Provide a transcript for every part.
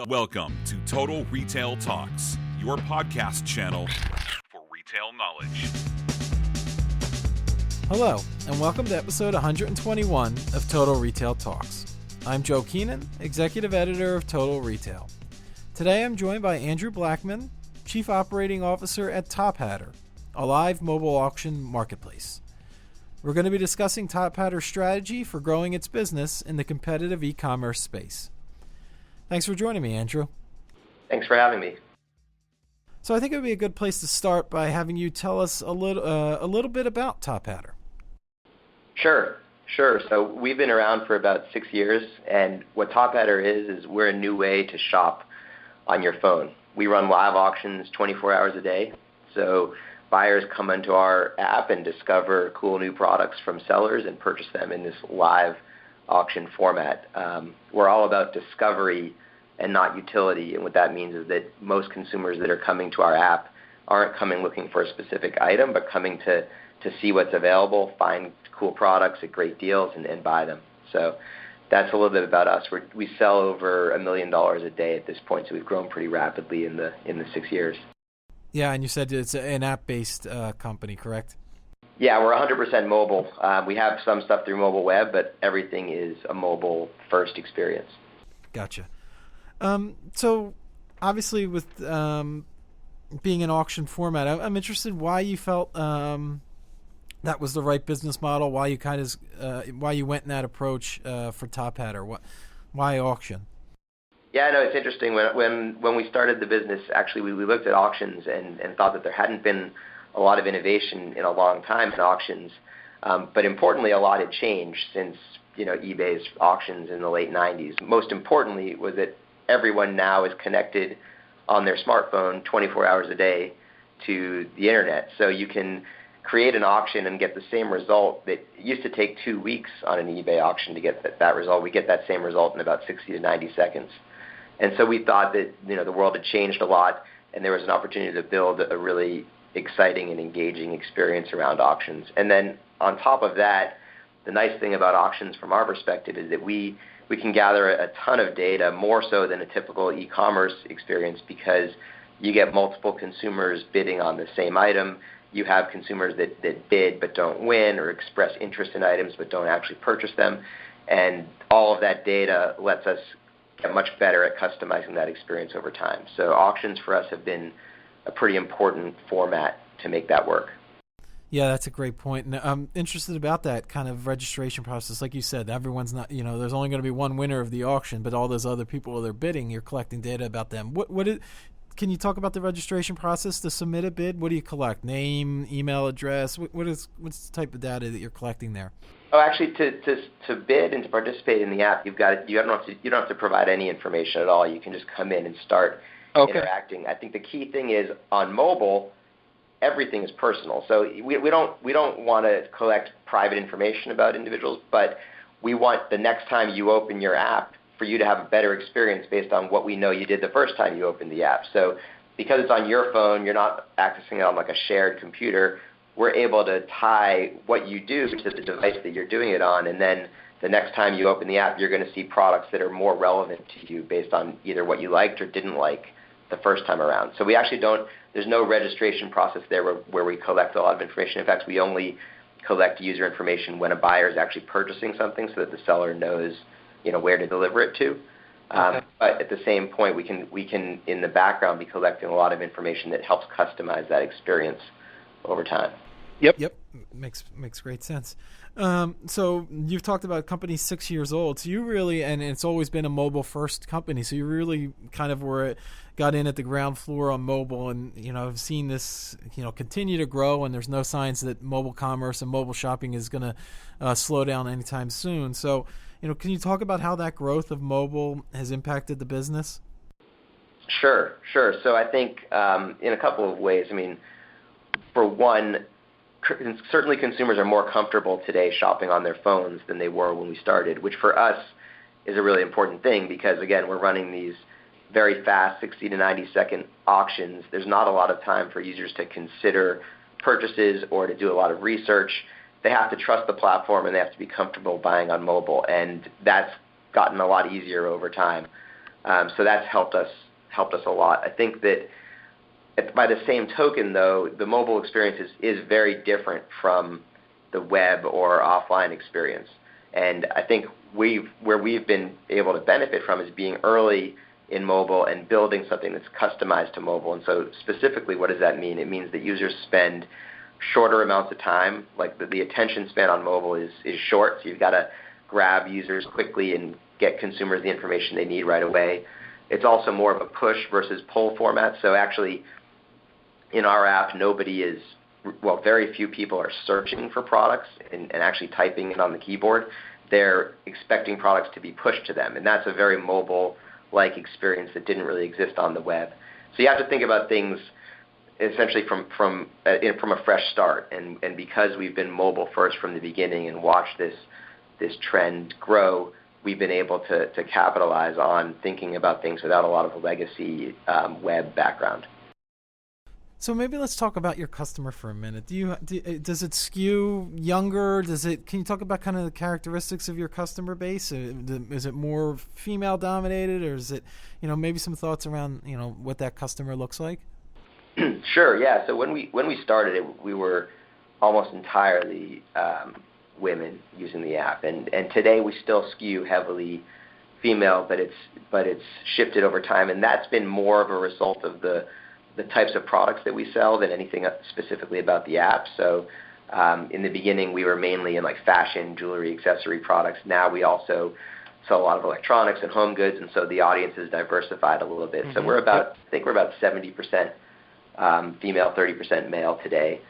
Welcome to Total Retail Talks, your podcast channel for retail knowledge. Hello, and welcome to episode 121 of Total Retail Talks. I'm Joe Keenan, Executive Editor of Total Retail. Today I'm joined by Andrew Blachman, Chief Operating Officer at Tophatter, a live mobile auction marketplace. We're going to be discussing Tophatter's strategy for growing its business in the competitive e-commerce space. Thanks for joining me, Andrew. Thanks for having me. So I think it would be a good place to start by having you tell us a little bit about Tophatter. Sure. So we've been around for about 6 years, and what Tophatter is we're a new way to shop on your phone. We run live auctions 24 hours a day, so buyers come into our app and discover cool new products from sellers and purchase them in this live auction format. We're all about discovery and not utility, and what that means is that most consumers that are coming to our app aren't coming looking for a specific item, but coming to see what's available, find cool products at great deals, and buy them. So that's a little bit about us. We sell over $1 million a day at this point, so we've grown pretty rapidly in the 6 years. Yeah, and you said it's an app-based company, correct? Yeah, we're 100% mobile. We have some stuff through mobile web, but everything is a mobile-first experience. Gotcha. So obviously with being an auction format, I'm interested why you felt that was the right business model, why you went in that approach for Tophatter. Why auction? Yeah, no, it's interesting. When we started the business, actually we looked at auctions and thought that there hadn't been a lot of innovation in a long time in auctions. But importantly, a lot had changed since eBay's auctions in the late 90s. Most importantly was that everyone now is connected on their smartphone 24 hours a day to the internet. So you can create an auction and get the same result that used to take 2 weeks on an eBay auction to get that result. We get that same result in about 60 to 90 seconds. And so we thought that the world had changed a lot, and there was an opportunity to build a really exciting and engaging experience around auctions. And then on top of that, the nice thing about auctions from our perspective is that we can gather a ton of data, more so than a typical e-commerce experience, because you get multiple consumers bidding on the same item. You have consumers that bid but don't win, or express interest in items but don't actually purchase them. And all of that data lets us get much better at customizing that experience over time. So auctions for us have been a pretty important format to make that work. Yeah, that's a great point. And I'm interested about that kind of registration process. Like you said, everyone's not, there's only going to be one winner of the auction, but all those other people that are bidding, you're collecting data about them. Can you talk about the registration process to submit a bid? What do you collect? Name, email address? What's the type of data that you're collecting there? Oh, actually, to bid and to participate in the app, you don't have to provide any information at all. You can just come in and start interacting. I think the key thing is on mobile, everything is personal. So we don't want to collect private information about individuals, but we want the next time you open your app for you to have a better experience based on what we know you did the first time you opened the app. So because it's on your phone, you're not accessing it on like a shared computer, we're able to tie what you do to the device that you're doing it on, and then the next time you open the app, you're going to see products that are more relevant to you based on either what you liked or didn't like the first time around. So we actually there's no registration process there where we collect a lot of information. In fact, we only collect user information when a buyer is actually purchasing something, so that the seller knows where to deliver it to. But at the same point, we can in the background be collecting a lot of information that helps customize that experience over time. Yep. Makes great sense. So you've talked about a company 6 years old. So you really, and it's always been a mobile first company. So you really kind of got in at the ground floor on mobile, and have seen this continue to grow. And there's no signs that mobile commerce and mobile shopping is going to slow down anytime soon. So can you talk about how that growth of mobile has impacted the business? Sure. So I think in a couple of ways. I mean, for one, certainly consumers are more comfortable today shopping on their phones than they were when we started, which for us is a really important thing because, again, we're running these very fast 60 to 90 second auctions. There's not a lot of time for users to consider purchases or to do a lot of research. They have to trust the platform and they have to be comfortable buying on mobile, and that's gotten a lot easier over time. So that's helped us a lot. I think that by the same token, though, the mobile experience is very different from the web or offline experience. And I think where we've been able to benefit from is being early in mobile and building something that's customized to mobile. And so specifically, what does that mean? It means that users spend shorter amounts of time. Like the attention span on mobile is short, so you've got to grab users quickly and get consumers the information they need right away. It's also more of a push versus pull format. So actually, in our app, very few people are searching for products and actually typing it on the keyboard. They're expecting products to be pushed to them, and that's a very mobile-like experience that didn't really exist on the web. So you have to think about things essentially from a fresh start, and because we've been mobile first from the beginning and watched this trend grow, we've been able to capitalize on thinking about things without a lot of a legacy web background. So maybe let's talk about your customer for a minute. Does it skew younger? Can you talk about kind of the characteristics of your customer base? Is it more female dominated, or is it, maybe some thoughts around, what that customer looks like? Sure. Yeah. So when we started it, we were almost entirely women using the app, and today we still skew heavily female, but it's shifted over time, and that's been more of a result of the types of products that we sell than anything specifically about the app. So in the beginning, we were mainly in like fashion, jewelry, accessory products. Now we also sell a lot of electronics and home goods, and so the audience is diversified a little bit. Mm-hmm. So I think we're about 70% female, 30% male today.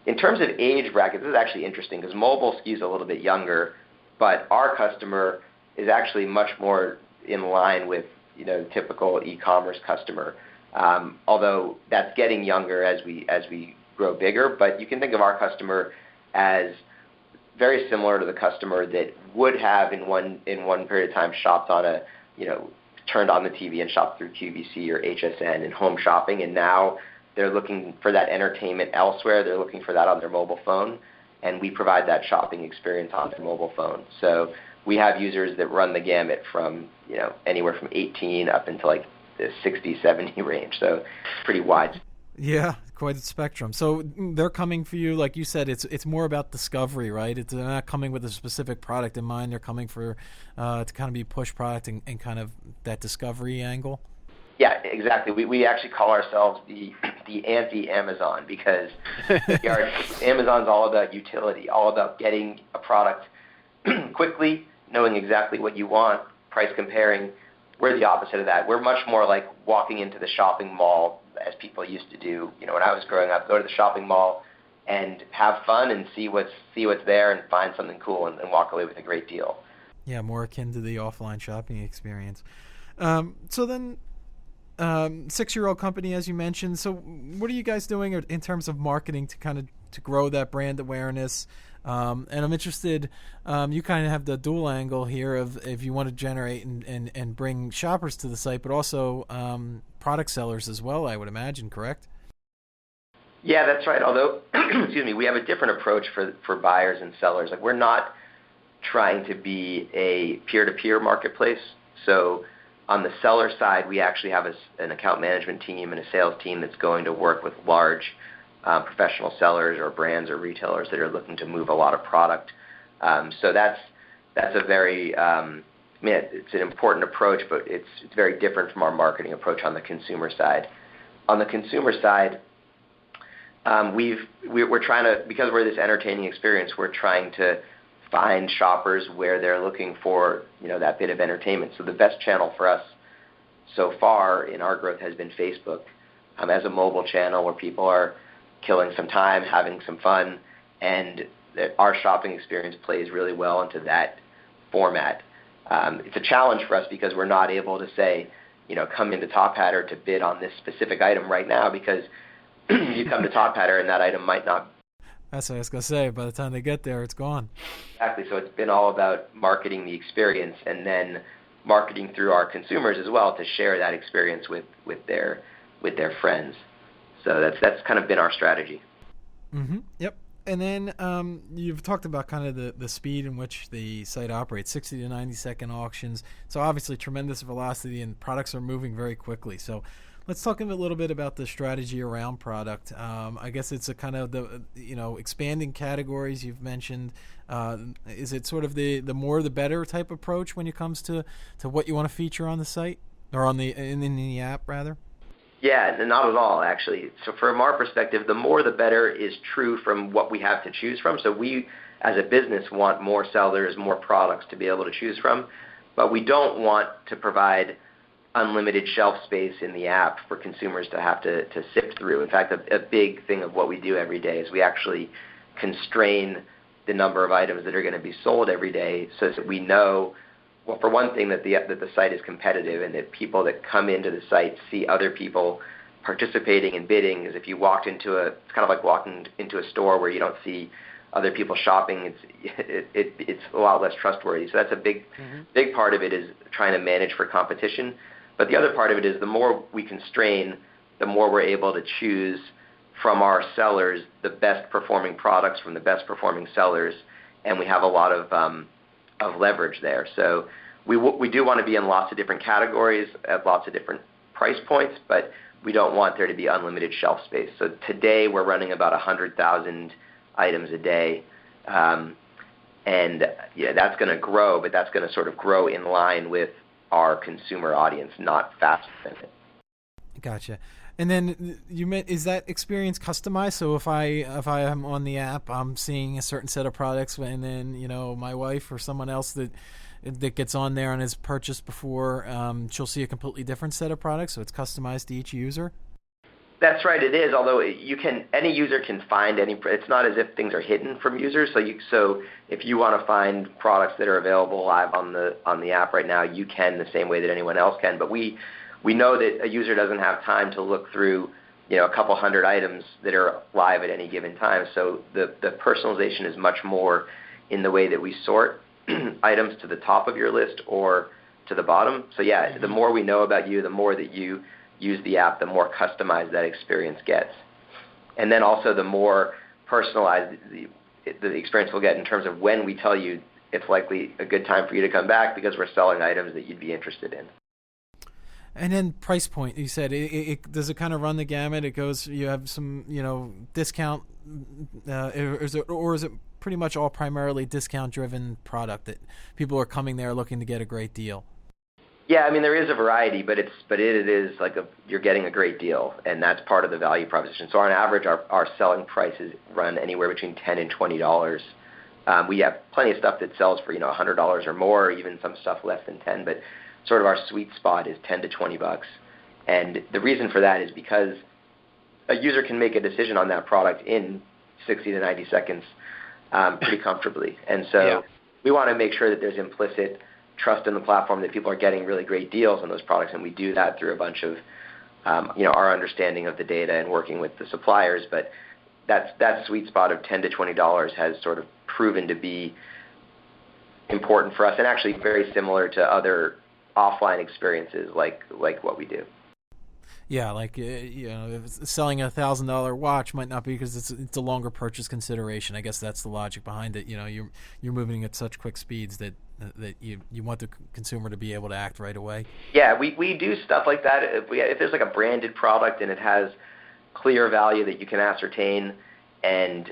In terms of age bracket, this is actually interesting because mobile skews a little bit younger, but our customer is actually much more in line with typical e-commerce customer. Although that's getting younger as we grow bigger, but you can think of our customer as very similar to the customer that would have in one period of time shopped on turned on the TV and shopped through QVC or HSN and home shopping, and now they're looking for that entertainment elsewhere. They're looking for that on their mobile phone, and we provide that shopping experience on their mobile phone. So we have users that run the gamut from anywhere from 18 up into like the 60, 70 range. So pretty wide. Yeah, quite a spectrum. So they're coming for you, like you said, it's more about discovery, right? They're not coming with a specific product in mind. They're coming for to kind of be push product and kind of that discovery angle. Yeah, exactly. We actually call ourselves the anti-Amazon because Amazon's all about utility, all about getting a product quickly, knowing exactly what you want, price comparing. We're the opposite of that. We're much more like walking into the shopping mall as people used to do. When I was growing up, go to the shopping mall and have fun and see what's there and find something cool and walk away with a great deal. Yeah, more akin to the offline shopping experience. So then, 6-year-old company, as you mentioned. So what are you guys doing in terms of marketing to grow that brand awareness? And I'm interested, you kind of have the dual angle here of if you want to generate and bring shoppers to the site, but also product sellers as well, I would imagine, correct? Yeah, that's right. Although, excuse me, we have a different approach for buyers and sellers. Like, we're not trying to be a peer-to-peer marketplace. So on the seller side, we actually have an account management team and a sales team that's going to work with large professional sellers or brands or retailers that are looking to move a lot of product. So that's a very, it's an important approach, but it's very different from our marketing approach on the consumer side. On the consumer side, we're trying to, because we're this entertaining experience, we're trying to find shoppers where they're looking for that bit of entertainment. So the best channel for us so far in our growth has been Facebook, as a mobile channel where people are killing some time, having some fun, and our shopping experience plays really well into that format. It's a challenge for us because we're not able to say, come into Tophatter to bid on this specific item right now, because you come to Tophatter and that item might not. That's what I was going to say. By the time they get there, it's gone. Exactly. So it's been all about marketing the experience and then marketing through our consumers as well to share that experience with their friends. So that's kind of been our strategy. Mm-hmm. Yep. And then you've talked about kind of the speed in which the site operates, 60 to 90-second auctions. So obviously tremendous velocity and products are moving very quickly. So let's talk a little bit about the strategy around product. I guess it's a kind of the expanding categories you've mentioned. Is it sort of the more the better type approach when it comes to what you want to feature on the site or on in the app rather? Yeah, not at all, actually. So from our perspective, the more the better is true from what we have to choose from. So we, as a business, want more sellers, more products to be able to choose from. But we don't want to provide unlimited shelf space in the app for consumers to have to sift through. In fact, a big thing of what we do every day is we actually constrain the number of items that are going to be sold every day so that we know, well, for one thing, that the site is competitive and that people that come into the site see other people participating and bidding. As if you walked into it's kind of like walking into a store where you don't see other people shopping. It's a lot less trustworthy. So that's a big part of it, is trying to manage for competition. But the other part of it is the more we constrain, the more we're able to choose from our sellers the best performing products from the best performing sellers, and we have a lot of leverage there. So we do want to be in lots of different categories at lots of different price points, but we don't want there to be unlimited shelf space. So today we're running about 100,000 items a day, and that's going to grow, but that's going to sort of grow in line with our consumer audience, not faster than it. Gotcha. And then is that experience customized? So if I am on the app, I'm seeing a certain set of products, and then my wife or someone else that gets on there and has purchased before, she'll see a completely different set of products. So it's customized to each user. That's right, it is. Although any user can find any. It's not as if things are hidden from users. So if you want to find products that are available live on the app right now, you can the same way that anyone else can. But we know that a user doesn't have time to look through a couple hundred items that are live at any given time. So the personalization is much more in the way that we sort items to the top of your list or to the bottom. So yeah, the more we know about you, the more that you use the app, the more customized that experience gets. And then also the more personalized the experience will get in terms of when we tell you it's likely a good time for you to come back because we're selling items that you'd be interested in. And then price point, you said, does it kind of run the gamut? It goes, you have some, discount, or is it pretty much all primarily discount-driven product that people are coming there looking to get a great deal? Yeah, I mean, there is a variety, but it is like you're getting a great deal, and that's part of the value proposition. So on average, our selling prices run anywhere between $10 and $20. We have plenty of stuff that sells for $100 or more, or even some stuff less than 10, but sort of our sweet spot is $10 to $20. And the reason for that is because a user can make a decision on that product in 60 to 90 seconds pretty comfortably. And so we want to make sure that there's implicit trust in the platform that people are getting really great deals on those products, and we do that through a bunch of our understanding of the data and working with the suppliers. But that sweet spot of $10 to $20 has sort of proven to be important for us, and actually very similar to other offline experiences like what we do. Yeah, like selling a $1,000 watch might not be because it's a longer purchase consideration. I guess that's the logic behind it. You're moving at such quick speeds that you want the consumer to be able to act right away. Yeah, we do stuff like that. If there's like a branded product and it has clear value that you can ascertain, and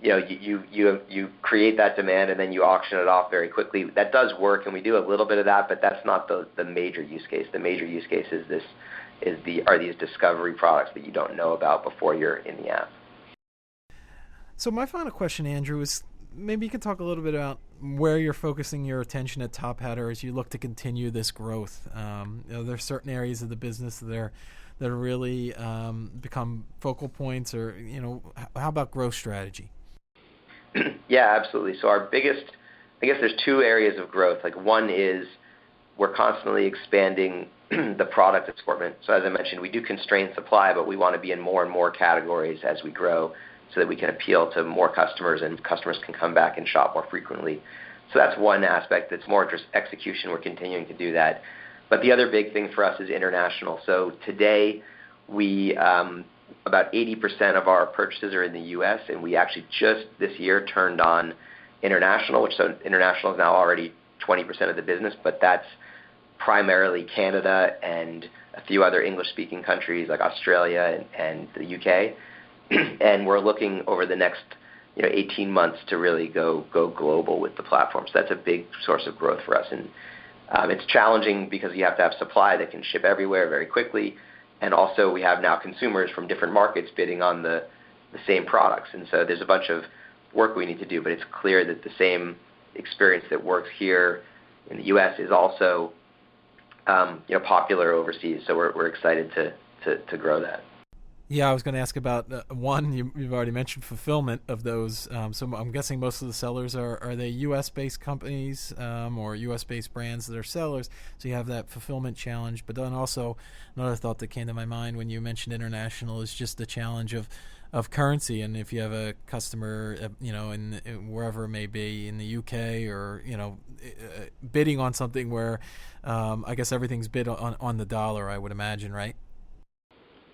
you create that demand and then you auction it off very quickly. That does work, and we do a little bit of that, but that's not the major use case. The major use case are these discovery products that you don't know about before you're in the app. So my final question, Andrew, is maybe you could talk a little bit about where you're focusing your attention at Tophatter as you look to continue this growth. There are certain areas of the business that are really become focal points, or how about growth strategy? Yeah, absolutely. So I guess there's two areas of growth. Like, one is we're constantly expanding the product assortment. So as I mentioned, we do constrain supply, but we want to be in more and more categories as we grow so that we can appeal to more customers and customers can come back and shop more frequently. So that's one aspect that's more just execution. We're continuing to do that. But the other big thing for us is international. So today we about 80% of our purchases are in the U.S., and we actually just this year turned on international, so international is now already 20% of the business, but that's primarily Canada and a few other English-speaking countries like Australia and the UK. And we're looking over the next 18 months to really go global with the platform. So that's a big source of growth for us. And it's challenging because you have to have supply that can ship everywhere very quickly. And also we have now consumers from different markets bidding on the same products. And so there's a bunch of work we need to do, but it's clear that the same experience that works here in the U.S. is also popular overseas. So we're excited to grow that. Yeah, I was going to ask about one. You've already mentioned fulfillment of those. So I'm guessing most of the sellers are they U.S.-based companies or U.S.-based brands that are sellers. So you have that fulfillment challenge. But then also another thought that came to my mind when you mentioned international is just the challenge of currency. And if you have a customer, in wherever it may be in the UK or bidding on something where I guess everything's bid on the dollar, I would imagine, right?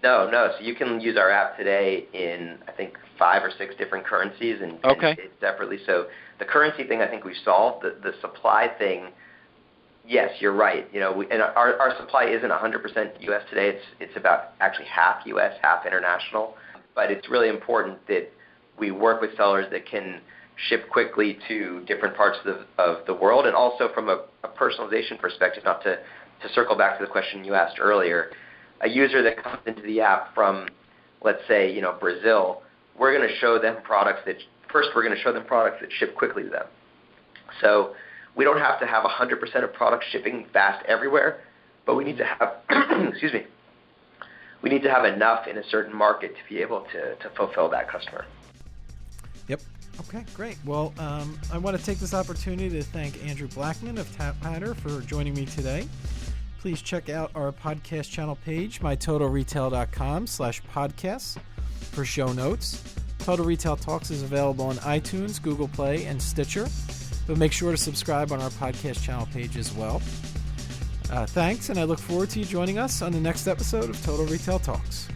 No. So you can use our app today in, I think, 5 or 6 different currencies and it separately. So the currency thing, I think we've solved. The supply thing, yes, you're right. And our supply isn't 100% U.S. today. It's about actually half U.S., half international. But it's really important that we work with sellers that can ship quickly to different parts of the world. And also from a personalization perspective, not to circle back to the question you asked earlier, a user that comes into the app from, let's say, Brazil, we're going to show them products that ship quickly to them. So we don't have to have 100% of products shipping fast everywhere, but we need to have, we need to have enough in a certain market to be able to fulfill that customer. Yep. Okay, great. Well, I want to take this opportunity to thank Andrew Blachman of Tophatter for joining me today. Please check out our podcast channel page, mytotalretail.com/podcasts for show notes. Total Retail Talks is available on iTunes, Google Play, and Stitcher. But make sure to subscribe on our podcast channel page as well. Thanks, and I look forward to you joining us on the next episode of Total Retail Talks.